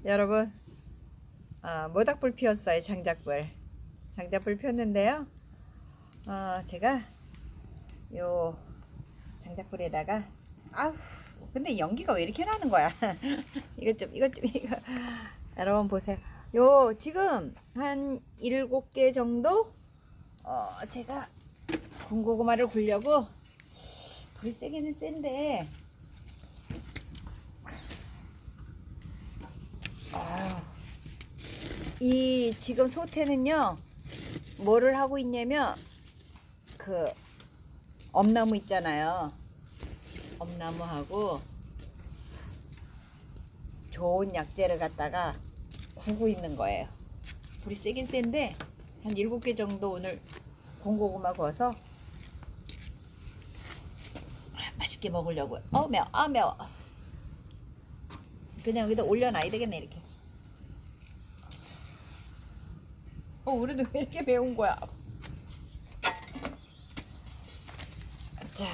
여러분, 모닥불 피웠어요. 장작불 피웠는데요. 제가 요 장작불에다가 아우, 근데 연기가 왜 이렇게 나는 거야? 이거 여러분 보세요. 요 지금 한 7개 정도 제가 군고구마를 굴려고, 불이 세기는 센데 이 지금 소태는요, 뭐를 하고 있냐면 그 엄나무 있잖아요. 엄나무하고 좋은 약재를 갖다가 구고 있는 거예요. 불이 세긴 센데 한 7개 정도 오늘 군고구마 구워서 맛있게 먹으려고요. 매워. 그냥 여기다 올려놔야 되겠네. 이렇게. 우리도 왜 이렇게 매운 거야? 자,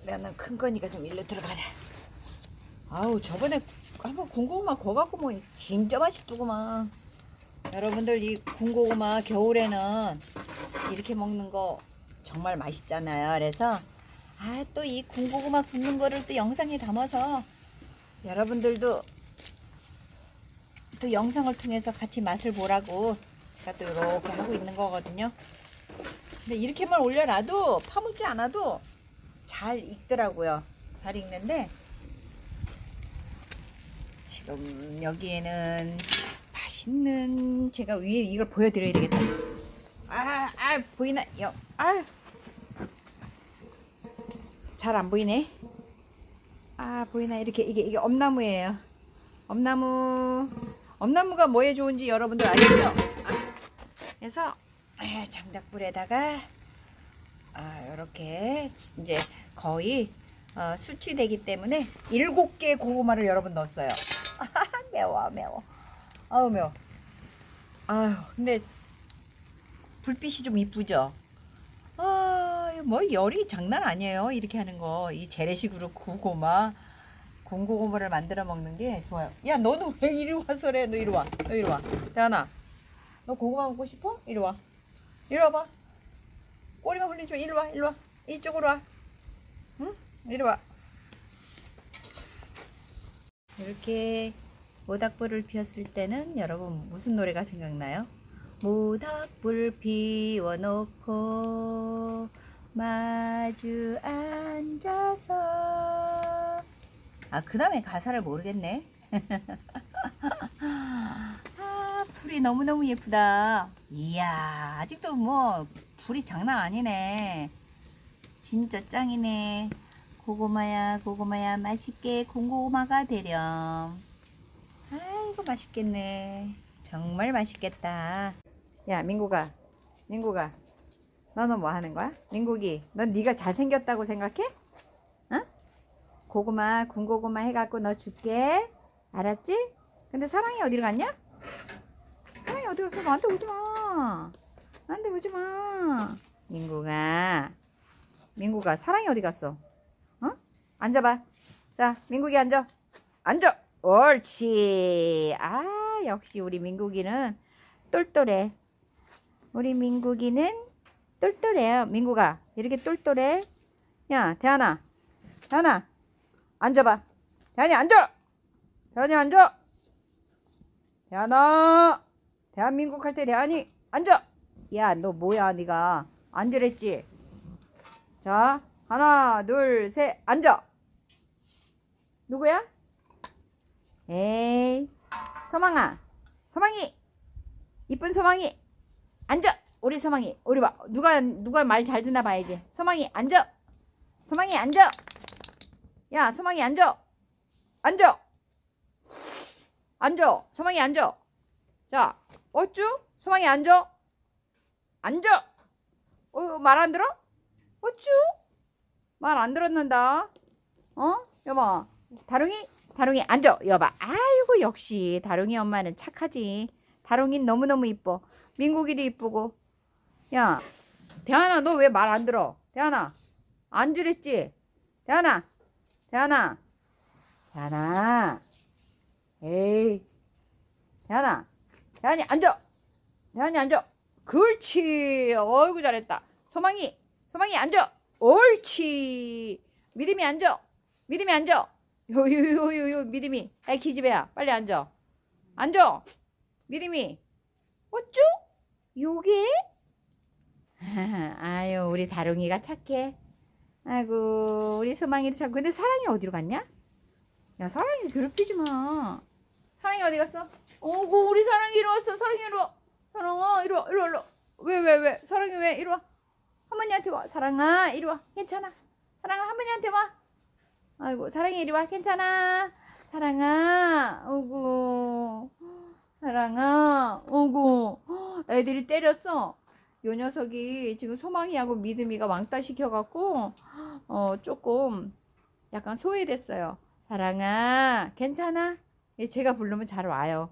나는 큰 거니까 좀 일로 들어가라. 아우, 저번에 한번 군고구마 구워갖고 뭐 진짜 맛있더구만. 여러분들, 이 군고구마 겨울에는 이렇게 먹는 거 정말 맛있잖아요. 그래서 또 이 군고구마 굽는 거를 또 영상에 담아서 여러분들도 또 영상을 통해서 같이 맛을 보라고 제가 또 이렇게 하고 있는 거거든요. 근데 이렇게만 올려놔도 파묻지 않아도 잘 익더라고요. 잘 익는데 지금 여기에는 맛있는, 제가 위에 이걸 보여드려야 되겠다. 보이나? 잘 안 보이네. 보이나? 이게 엄나무예요. 엄나무가 뭐에 좋은지 여러분들 아시죠? 그래서 장작불에다가 이렇게 이제 거의 수치되기 때문에 7개 고구마를 여러분 넣었어요. 매워. 매워. 근데 불빛이 좀 이쁘죠? 뭐 열이 장난 아니에요. 이렇게 하는 거. 이 재래식으로 군고구마를 만들어 먹는 게 좋아요. 야, 너는 왜 이리 와서 그래? 너 이리 와. 대한아, 너 고구마 먹고 싶어? 이리 와. 이리 와봐. 꼬리만 흘리지 마. 이리 와. 이쪽으로 와. 응? 이리 와. 이렇게 모닥불을 피웠을 때는 여러분 무슨 노래가 생각나요? 모닥불 피워놓고 마주 앉아서. 그 다음에 가사를 모르겠네. 불이 너무너무 예쁘다. 이야, 아직도 뭐 불이 장난 아니네. 진짜 짱이네. 고구마야 맛있게 군고구마가 되렴. 아이고 맛있겠네. 정말 맛있겠다. 야, 민국아, 너는 뭐 하는 거야? 민국이, 넌 네가 잘생겼다고 생각해? 군고구마 해갖고 너 줄게. 알았지? 근데 사랑이 어디로 갔냐? 사랑이 어디 갔어? 나한테 오지 마. 민국아, 사랑이 어디 갔어? 앉아봐. 자, 민국이 앉아. 옳지. 역시 우리 민국이는 똘똘해. 똘똘해요. 민국아, 이렇게 똘똘해. 야, 대한아, 앉아봐. 대한이 앉아. 대한아, 대한민국 할 때 대한이 앉아. 야, 너 뭐야? 네가 앉으랬지? 자, 하나 둘 셋 앉아. 누구야? 에이, 소망이, 이쁜 소망이 앉아. 우리 소망이, 우리 봐. 누가 말 잘 듣나 봐야지. 소망이 앉아. 야, 소망이 앉아. 소망이 앉아. 자, 어쭈? 소망이 앉아. 말 안 들어? 어쭈? 말 안 들었는다. 여봐. 다롱이 앉아. 여봐. 아이고, 역시 다롱이 엄마는 착하지. 다롱이 너무너무 이뻐. 민국이도 이쁘고. 야, 대한아, 너 왜 말 안 들어? 대한아, 앉으랬지? 대한아, 태연아, 태연아, 에이, 태연아, 태연이 앉아. 태연이 앉아. 그렇지. 어이구 잘했다. 소망이, 소망이 앉아. 옳지. 믿음이 앉아. 믿음이 앉아. 요요요요요 믿음이. 야 기집애야 빨리 앉아. 앉아. 믿음이. 어쭈? 요게? 아유 우리 다롱이가 착해. 아이고 우리 소망이도 참. 근데 사랑이 어디로 갔냐? 야 사랑이 괴롭히지 마. 사랑이 어디 갔어? 어구 우리 사랑이 이리 왔어. 사랑이 이리 와. 사랑아 이리 와 이리 와 이리 와. 왜 사랑이 왜 이리 와. 할머니한테 와. 사랑아 이리 와. 괜찮아. 사랑아 할머니한테 와. 아이고 사랑이 이리 와. 괜찮아. 사랑아 어구 사랑아 어구 애들이 때렸어. 요 녀석이 지금 소망이하고 믿음이가 왕따 시켜갖고 조금 약간 소외됐어요. 사랑아 괜찮아? 제가 부르면 잘 와요.